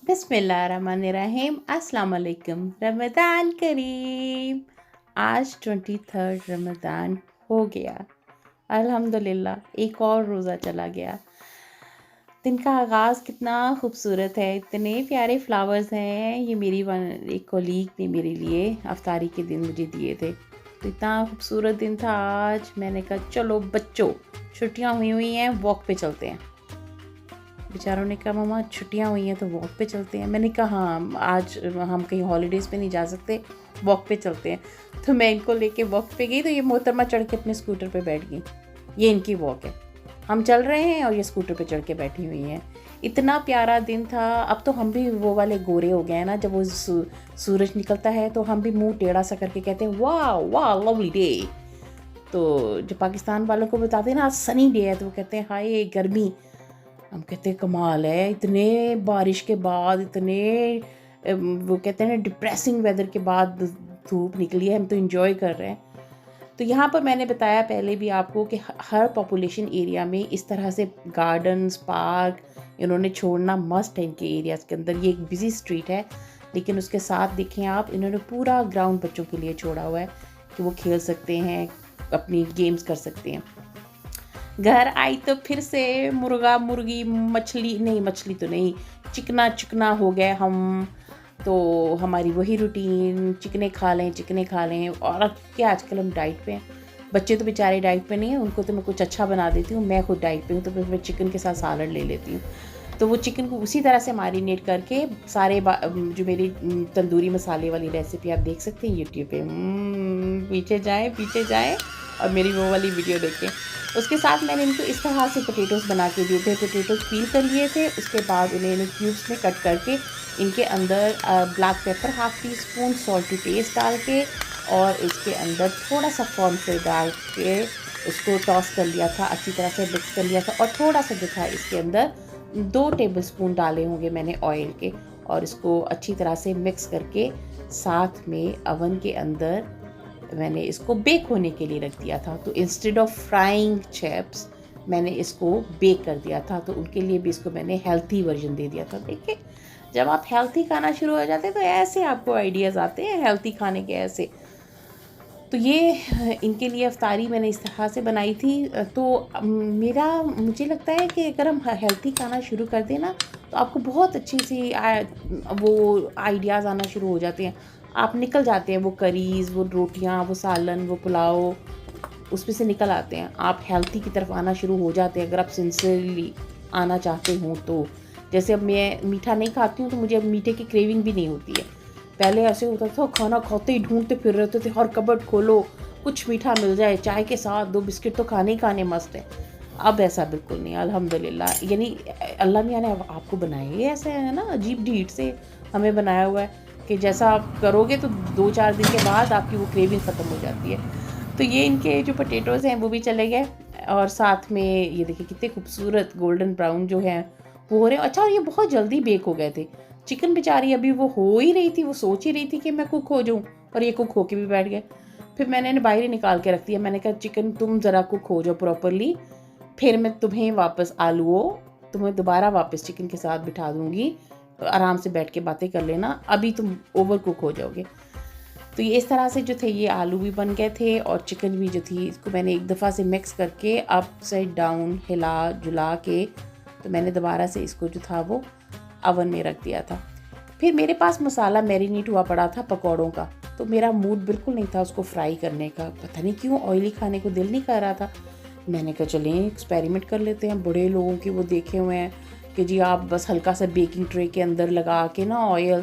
बिस्मिल्लाहिर्रहमानिर्रहीम। अस्सलाम वालेकुम। रमज़ान करीम। आज 23 रमज़ान हो गया। अल्हम्दुलिल्लाह एक और रोज़ा चला गया। दिन का आगाज़ कितना खूबसूरत है, इतने प्यारे फ्लावर्स हैं। ये मेरी एक कोलीग ने मेरे लिए अफ्तारी के दिन मुझे दिए थे, तो इतना खूबसूरत दिन था आज। मैंने कहा चलो बच्चों, छुट्टियाँ हुई हैं, वॉक पे चलते हैं। बेचारों ने कहा मम्मा छुट्टियाँ हुई हैं तो वॉक पे चलते हैं। मैंने कहा हाँ, आज हम कहीं हॉलीडेज़ पे नहीं जा सकते, वॉक पे चलते हैं। तो मैं इनको लेके वॉक पे गई, तो ये मोहतरमा चढ़ के अपने स्कूटर पे बैठ गई। ये इनकी वॉक है, हम चल रहे हैं और ये स्कूटर पे चढ़ के बैठी हुई हैं। इतना प्यारा दिन था। अब तो हम भी वो वाले गोरे हो गए हैं ना, जब वो सूरज निकलता है तो हम भी मुंह टेढ़ा सा करके कहते हैं वाह वाह लवली डे। तो जो पाकिस्तान वालों को बताते हैं ना सनी डे है, तो वो कहते हैं हाय गर्मी। हम कहते हैं कमाल है, इतने बारिश के बाद, इतने वो कहते हैं ना डिप्रेसिंग वेदर के बाद धूप निकली है, हम तो इंजॉय कर रहे हैं। तो यहाँ पर मैंने बताया पहले भी आपको कि हर पॉपुलेशन एरिया में इस तरह से गार्डन्स, पार्क इन्होंने छोड़ना मस्ट है इनके एरियाज़ के अंदर। ये एक बिजी स्ट्रीट है, लेकिन उसके साथ देखें आप, इन्होंने पूरा ग्राउंड बच्चों के लिए छोड़ा हुआ है कि वो खेल सकते हैं, अपनी गेम्स कर सकते हैं। घर आई तो फिर से मुर्गा मुर्गी मछली नहीं, मछली तो नहीं, चिकना चिकना हो गए हम। तो हमारी वही रूटीन, चिकने खा लें चिकने खा लें। और क्या आजकल हम डाइट पे हैं, बच्चे तो बेचारे डाइट पे नहीं हैं, उनको तो मैं कुछ अच्छा बना देती हूँ। मैं खुद डाइट पे हूँ, तो फिर मैं चिकन के साथ सालन ले लेती हूँ। तो वो चिकन को उसी तरह से मैरिनेट करके सारे जो मेरी तंदूरी मसाले वाली रेसिपी आप देख सकते हैं यूट्यूब पे। पीछे जाएं और मेरी वो वाली वीडियो देखें। उसके साथ मैंने इनको इस तरह से पोटैटोज़ बना के दिए थे। पोटैटोज़ पील कर लिए थे, उसके बाद इन्हें क्यूब्स में कट करके इनके अंदर black pepper half teaspoon, salt to taste डाल के और इसके अंदर थोड़ा सा कॉर्नफ्लोर डाल के उसको टॉस कर लिया था, अच्छी तरह से मिक्स कर लिया था। और थोड़ा सा जो था इसके अंदर 2 टेबलस्पून डाले होंगे मैंने ऑयल के, और इसको अच्छी तरह से मिक्स करके साथ में अवन के अंदर मैंने इसको बेक होने के लिए रख दिया था। तो इंस्टेड ऑफ फ्राइंग चिप्स मैंने इसको बेक कर दिया था। तो उनके लिए भी इसको मैंने हेल्थी वर्जन दे दिया था। देखिए, जब आप हेल्थी खाना शुरू हो जाते हैं तो ऐसे आपको आइडियाज़ आते हैं हेल्थी खाने के ऐसे। तो ये इनके लिए अफ्तारी मैंने इस तरह से बनाई थी। तो मुझे लगता है कि अगर हम हेल्थी खाना शुरू कर दें ना, तो आपको बहुत अच्छी सी वो आइडियाज़ आना शुरू हो जाते हैं। आप निकल जाते हैं, वो करीज़, वो रोटियां, वो सालन, वो पुलाव, उसमें से निकल आते हैं। आप हेल्थी की तरफ आना शुरू हो जाते हैं अगर आप सिंसियरली आना चाहते हों तो। जैसे अब मैं मीठा नहीं खाती हूँ, तो मुझे अब मीठे की क्रेविंग भी नहीं होती है। पहले ऐसे होता था, खाना खाते ही ढूंढते फिर रहते थे, हर कबर्ड खोलो कुछ मीठा मिल जाए, चाय के साथ 2 बिस्किट तो खाने ही खाने मस्त है। अब ऐसा बिल्कुल नहीं, अल्हम्दुलिल्लाह। यानी अल्लाह मियाँ ने आपको बनाया ही ऐसे है ना, अजीब ढीठ से हमें बनाया हुआ है कि जैसा आप करोगे तो 2-4 दिन के बाद आपकी वो क्रेविंग ख़त्म हो जाती है। तो ये इनके जो पोटैटोज़ हैं वो भी चले गए, और साथ में ये देखिए कितने खूबसूरत गोल्डन ब्राउन जो हैं वो हो रहे हैं। अच्छा, और ये बहुत जल्दी बेक हो गए थे। चिकन बेचारी अभी वो हो ही रही थी, वो सोच ही रही थी कि मैं कुक हो जाऊँ, और ये कुक होके भी बैठ गए। फिर मैंने इन्हें बाहर ही निकाल के रख दिया। मैंने कहा चिकन तुम ज़रा कुक हो जाओ प्रॉपरली, फिर मैं तुम्हें वापस तुम्हें दोबारा वापस चिकन के साथ बिठा दूँगी, आराम से बैठ के बातें कर लेना, अभी तुम ओवर कुक हो जाओगे। तो ये इस तरह से जो थे ये आलू भी बन गए थे, और चिकन भी जो थी इसको मैंने एक दफ़ा से मिक्स करके अपसाइड डाउन हिला जुला के, तो मैंने दोबारा से इसको जो था वो अवन में रख दिया था। फिर मेरे पास मसाला मैरिनेट हुआ पड़ा था पकौड़ों का, तो मेरा मूड बिल्कुल नहीं था उसको फ्राई करने का। पता नहीं क्यों ऑयली खाने को दिल नहीं कर रहा था। मैंने कहा चलें एक्सपेरिमेंट कर लेते हैं। बड़े लोगों के वो देखे हुए हैं कि जी आप बस हल्का सा बेकिंग ट्रे के अंदर लगा के ना ऑयल,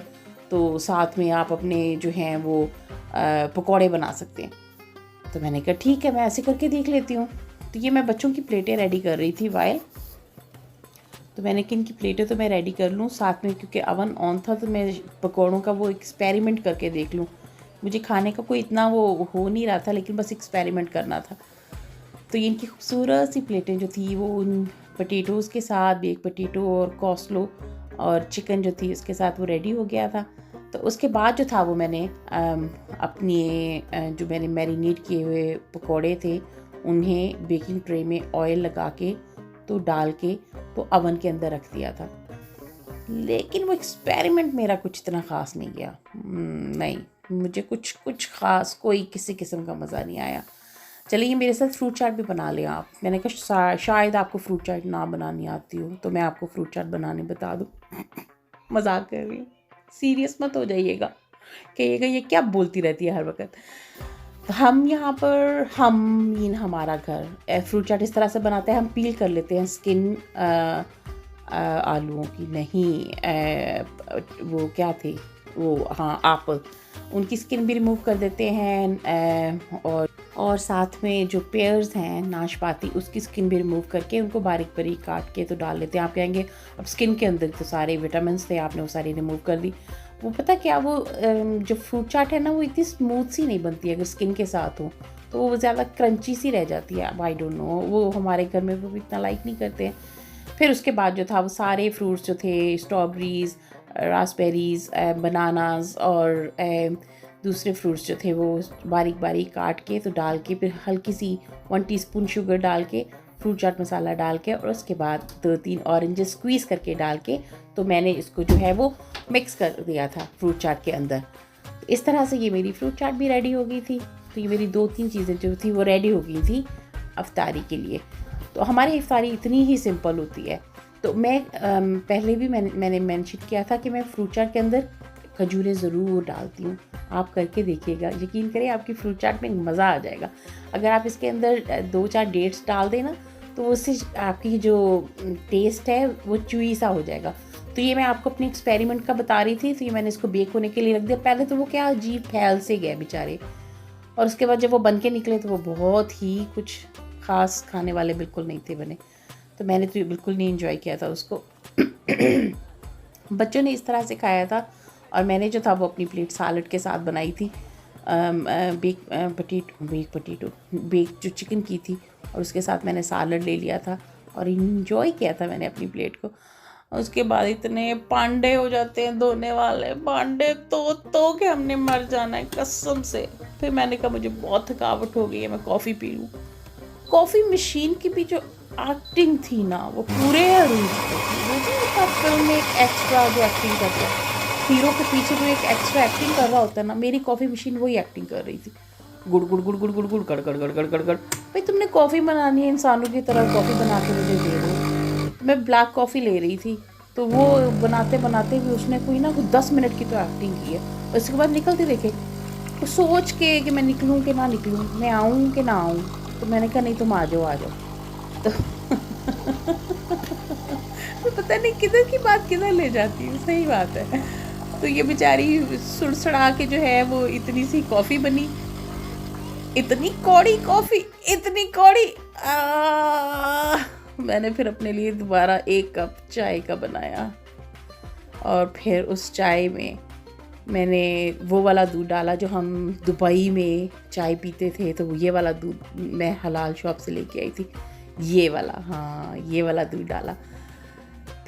तो साथ में आप अपने जो हैं वो पकौड़े बना सकते हैं। तो मैंने कहा ठीक है, मैं ऐसे करके देख लेती हूँ। तो ये मैं बच्चों की प्लेटें रेडी कर रही थी वाइल। तो मैंने किन की प्लेटें तो मैं रेडी कर लूँ साथ में, क्योंकि अवन ऑन था, तो मैं पकौड़ों का वो एक्सपेरिमेंट करके देख लूँ। मुझे खाने का कोई इतना वो हो नहीं रहा था, लेकिन बस एक्सपेरिमेंट करना था। तो ये इनकी खूबसूरत सी प्लेटें जो थी वो उन पोटैटोज़ के साथ, बेक पोटैटो और कॉस्लो और चिकन जो थी उसके साथ वो रेडी हो गया था। तो उसके बाद जो था वो मैंने जो मैंने मैरिनेट किए हुए पकौड़े थे उन्हें बेकिंग ट्रे में ऑयल लगा के तो डाल के तो अवन के अंदर रख दिया था। लेकिन वो एक्सपेरिमेंट मेरा कुछ इतना ख़ास नहीं गया। नहीं, मुझे कुछ ख़ास कोई किसी किस्म का मज़ा नहीं आया। चलिए मेरे साथ फ्रूट चाट भी बना लें आप। मैंने कहा शायद आपको फ्रूट चाट ना बनानी आती हो, तो मैं आपको फ्रूट चाट बनाने बता दूँ। मजाक कर रही हूँ, सीरियस मत हो जाइएगा, कहिएगा ये क्या बोलती रहती है हर वक्त। हम यहाँ पर हमारा घर फ्रूट चाट इस तरह से बनाते हैं, हम पील कर लेते हैं स्किन आलूओं की, नहीं वो क्या थे वो, हाँ आप उनकी स्किन भी रिमूव कर देते हैं, और साथ में जो पेयर्स हैं नाशपाती, उसकी स्किन भी रिमूव करके उनको बारीक बारीक काट के तो डाल लेते हैं। आप कहेंगे अब स्किन के अंदर तो सारे विटामिन थे, आपने वो सारी रिमूव कर दी। वो पता क्या, वो जो फ्रूट चाट है ना, वो इतनी स्मूथ सी नहीं बनती अगर स्किन के साथ हो, तो वो ज़्यादा क्रंची सी रह जाती है। आई डोंट नो, वो हमारे घर में वो इतना लाइक नहीं करते हैं। फिर उसके बाद जो था वो सारे फ्रूट्स जो थे, स्ट्रॉबेरीज़, रास्पबेरीज़, बनानास और दूसरे फ्रूट्स जो थे वो बारीक बारीक काट के तो डाल के, फिर हल्की सी 1 टीस्पून शुगर डाल के, फ्रूट चाट मसाला डाल के, और उसके बाद 2-3 ऑरेंजेस स्क्वीज़ करके डाल के, तो मैंने इसको जो है वो मिक्स कर दिया था फ्रूट चाट के अंदर। इस तरह से ये मेरी फ्रूट चाट भी रेडी हो गई थी। तो ये मेरी 2-3 चीज़ें जो थी वो रेडी हो गई थी अफ्तारी के लिए। तो हमारी इफ्तारी इतनी ही सिंपल होती है। तो मैं पहले भी मैंने मेंशन किया था कि मैं फ्रूट चाट के अंदर खजूरें ज़रूर डालती हूँ। आप करके देखिएगा, यकीन करें आपकी फ्रूट चाट में मज़ा आ जाएगा। अगर आप इसके अंदर 2-4 डेट्स डाल दें ना, तो उससे आपकी जो टेस्ट है वो च्यूई सा हो जाएगा। तो ये मैं आपको अपनी एक्सपेरिमेंट का बता रही थी। तो ये मैंने इसको बेक होने के लिए रख दिया। पहले तो वो क्या अजीब फैल से गए बेचारे, और उसके बाद जब वो बन के निकले तो वो बहुत ही कुछ ख़ास खाने वाले बिल्कुल नहीं थे बने। तो मैंने तो बिल्कुल नहीं इन्जॉय किया था उसको। बच्चों ने इस तरह से खाया था, और मैंने जो था वो अपनी प्लेट सैलड के साथ बनाई थी। बेक जो चिकन की थी, और उसके साथ मैंने सैलड ले लिया था और इन्जॉय किया था मैंने अपनी प्लेट को। उसके बाद इतने पांडे हो जाते हैं धोने वाले, पांडे तो के हमने मर जाना है कसम से। फिर मैंने कहा मुझे बहुत थकावट हो गई है, मैं कॉफ़ी पी लूँ। कॉफ़ी मशीन की भी जो एक्टिंग थी ना, वो पूरे रूम वो फिल्म में एक एक्स्ट्रा जो एक्टिंग करता है, हीरो के पीछे जो एक एक्स्ट्रा एक्टिंग कर रहा होता है ना, मेरी कॉफ़ी मशीन वही एक्टिंग कर रही थी। गुड़ गुड़ गुड़ गुड़ गुड़ गुड़ गड़ गड़ गड़ गड़ गड़ गड़। भाई तुमने कॉफ़ी बनानी है, इंसानों की तरह कॉफ़ी बना के मुझे दे दो। मैं ब्लैक कॉफ़ी ले रही थी, तो वो बनाते बनाते भी उसने कोई ना कोई 10 मिनट की तो एक्टिंग की है। उसके बाद निकलते देखे, तो सोच के कि मैं निकलूँ कि ना निकलूँ, मैं आऊँ कि ना आऊँ। तो मैंने कहा नहीं तुम आ जाओ। तो पता नहीं किधर की बात किधर ले जाती है, सही बात है। तो ये बेचारी सुड़सड़ा के जो है वो इतनी सी कॉफ़ी बनी, इतनी कौड़ी कॉफ़ी, इतनी कौड़ी। मैंने फिर अपने लिए दोबारा 1 कप चाय का बनाया, और फिर उस चाय में मैंने वो वाला दूध डाला जो हम दुबई में चाय पीते थे। तो ये वाला दूध मैं हलाल शॉप से लेके आई थी, ये वाला, हाँ ये वाला दूध डाला।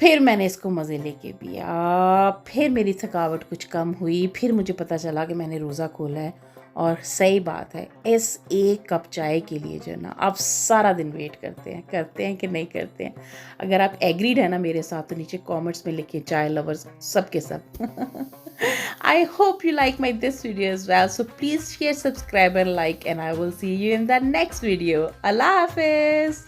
फिर मैंने इसको मज़े लेके पिया। फिर मेरी थकावट कुछ कम हुई। फिर मुझे पता चला कि मैंने रोज़ा खोला है। और सही बात है, इस 1 कप चाय के लिए जो है ना, आप सारा दिन वेट करते हैं कि नहीं करते हैं। अगर आप एग्रीड है ना मेरे साथ, तो नीचे कमेंट्स में लिखिए, चाय लवर्स सब के सब। I hope you like my this video as well. So please share, subscribe and like, and I will see you in the next video. Allah Hafiz.